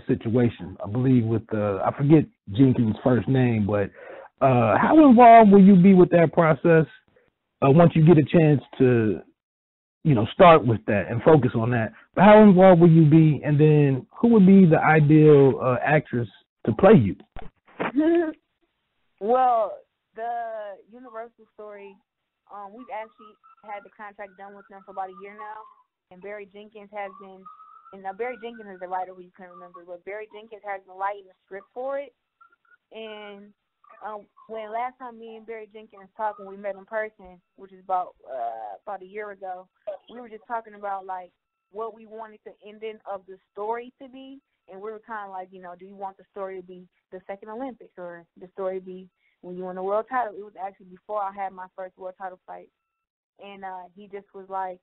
S19: situation. I believe with I forget Jenkins' first name, but how involved will you be with that process once you get a chance to, you know, start with that and focus on that? But how involved will you be, and then who would be the ideal actress to play you?
S11: Well, the Universal story, we've actually had the contract done with them for about a year now, and Barry Jenkins has been, and Barry Jenkins is the writer who you can remember, but Barry Jenkins has been writing the script for it. And when last time me and Barry Jenkins talked when we met in person, which is about a year ago, we were just talking about, like, what we wanted the ending of the story to be, and we were kind of like, you know, do you want the story to be the second Olympics or the story be when you won the world title? It was actually before I had my first world title fight. And he just was like,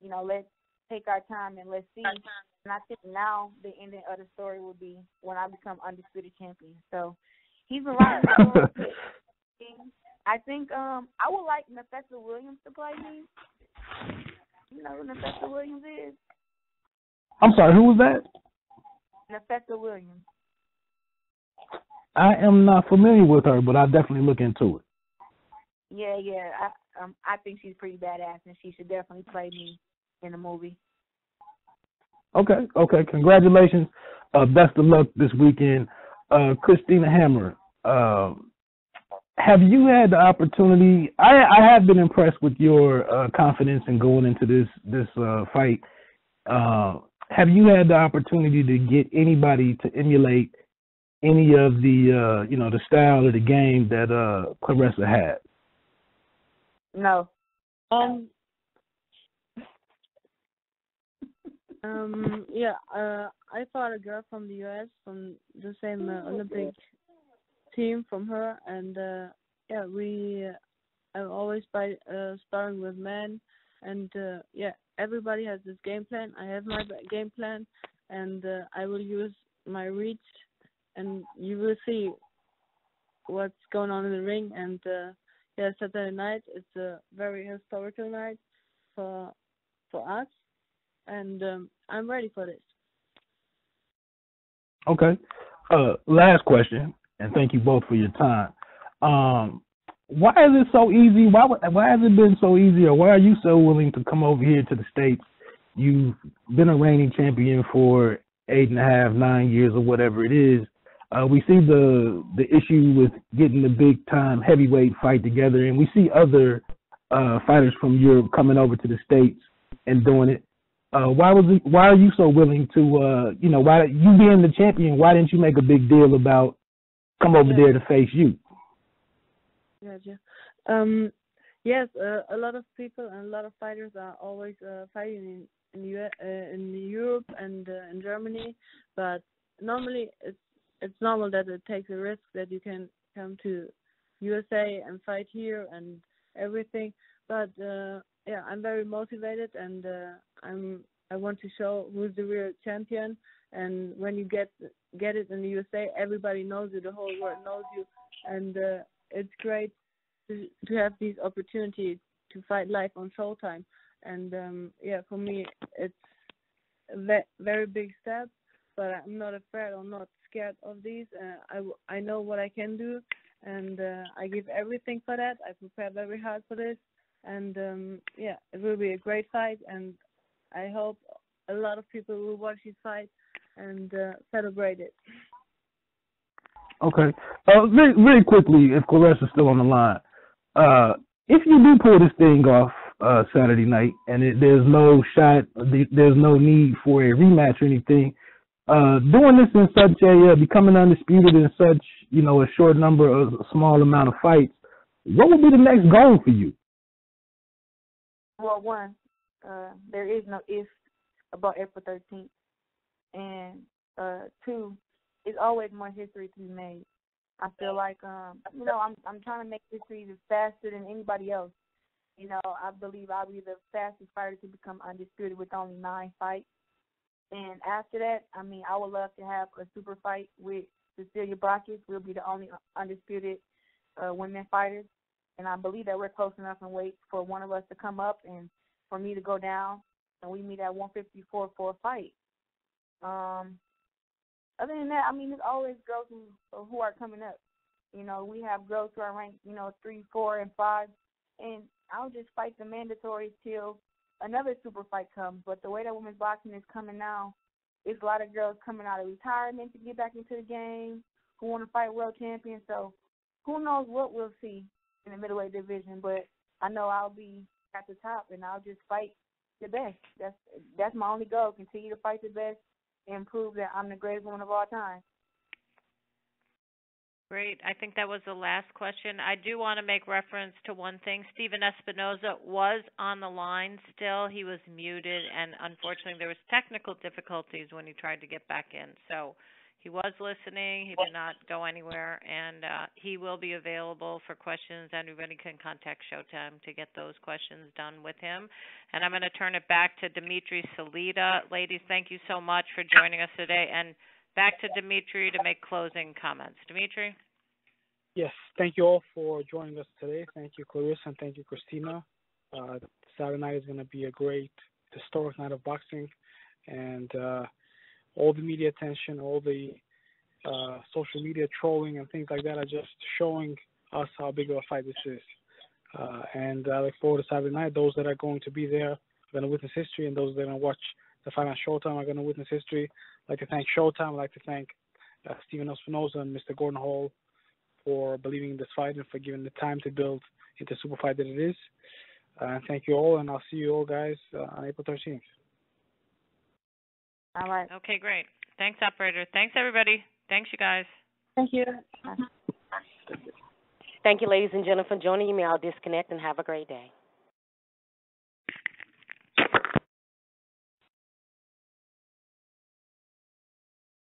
S11: you know, let's take our time and let's see. And I think now the ending of the story will be when I become undisputed champion. So he's been writing the story. I think I would like Nafessa Williams to play me. You know who Nafessa Williams is?
S19: I'm sorry, who was that?
S11: Nafessa Williams.
S19: I am not familiar with her, but I'll definitely look into it.
S11: Yeah. I think she's pretty badass, and she should definitely play me in the movie.
S19: Okay. Congratulations. Best of luck this weekend. Christina Hammer, have you had the opportunity? I have been impressed with your confidence in going into this fight. Have you had the opportunity to get anybody to emulate any of the the style or the game that Claressa had?
S11: No.
S12: I fought a girl from the US from the same Olympic team from her, and I'm always sparring with men, And yeah, everybody has this game plan. I have my game plan, and I will use my reach, and you will see what's going on in the ring. And yeah, Saturday night, it's a very historical night for us, and I'm ready for this.
S19: Okay. Last question, and thank you both for your time. Why is it so easy? Why has it been so easy, or why are you so willing to come over here to the States? You've been a reigning champion for 8.5, 9 years, or whatever it is. We see the issue with getting the big time heavyweight fight together, and we see other fighters from Europe coming over to the States and doing it. Why are you so willing to why you being the champion? Why didn't you make a big deal about come over there to face you?
S12: Gotcha. Yes, a lot of people and a lot of fighters are always fighting in Europe and in Germany, but normally it's normal that it takes a risk that you can come to USA and fight here and everything. But yeah, I'm very motivated, and I want to show who's the real champion. And when you get it in the USA, everybody knows you, the whole world knows you, and it's great to have these opportunities to fight live on Showtime. And yeah, for me, it's a very big step, but I'm not afraid or not scared of these. I know what I can do, and I give everything for that. I prepare very hard for this, and yeah, it will be a great fight, and I hope a lot of people will watch this fight and celebrate it.
S19: Okay. Very quickly, if Claressa's still on the line, if you do pull this thing off Saturday night, and there's no shot, there's no need for a rematch or anything, doing this in such a becoming undisputed in such a short number of a small amount of fights, what would be the next goal for you?
S11: Well, one, there is no if about April 13th, and two, it's always more history to be made. I feel like I'm trying to make history faster than anybody else. I believe I'll be the fastest fighter to become undisputed with only 9 fights. And after that, I would love to have a super fight with Cecilia Brækhus. We'll be the only undisputed women fighters. And I believe that we're close enough in weight for one of us to come up and for me to go down, and we meet at 154 for a fight. Other than that, there's always girls who are coming up. We have girls who are ranked, 3, 4, and 5, and I'll just fight the mandatories till another super fight comes. But the way that women's boxing is coming now, it's a lot of girls coming out of retirement to get back into the game who want to fight world champions. So who knows what we'll see in the middleweight division, but I know I'll be at the top, and I'll just fight the best. That's my only goal, continue to fight the best and prove that I'm the greatest woman of all time.
S2: Great. I think that was the last question. I do want to make reference to one thing. Steven Espinoza was on the line still. He was muted, and unfortunately there was technical difficulties when he tried to get back in. So he was listening. He did not go anywhere, and he will be available for questions. Everybody can contact Showtime to get those questions done with him. And I'm going to turn it back to Dimitri Salita. Ladies, thank you so much for joining us today. And back to Dimitri to make closing comments. Dimitri?
S4: Yes, thank you all for joining us today. Thank you, Claressa, and thank you, Christina. Saturday night is going to be a great historic night of boxing, and all the media attention, all the social media trolling and things like that are just showing us how big of a fight this is. And I look forward to Saturday night. Those that are going to be there are going to witness history, and those that are going to watch the fight on Showtime are going to witness history. I'd like to thank Showtime. I'd like to thank Steven Espinoza and Mr. Gordon Hall for believing in this fight and for giving the time to build into super fight that it is. Thank you all, and I'll see you all guys on April 13th.
S11: All right.
S2: Okay, great. Thanks, operator. Thanks, everybody. Thanks, you guys.
S11: Thank you.
S1: Thank you, ladies and gentlemen, for joining. You may all disconnect and have a great day.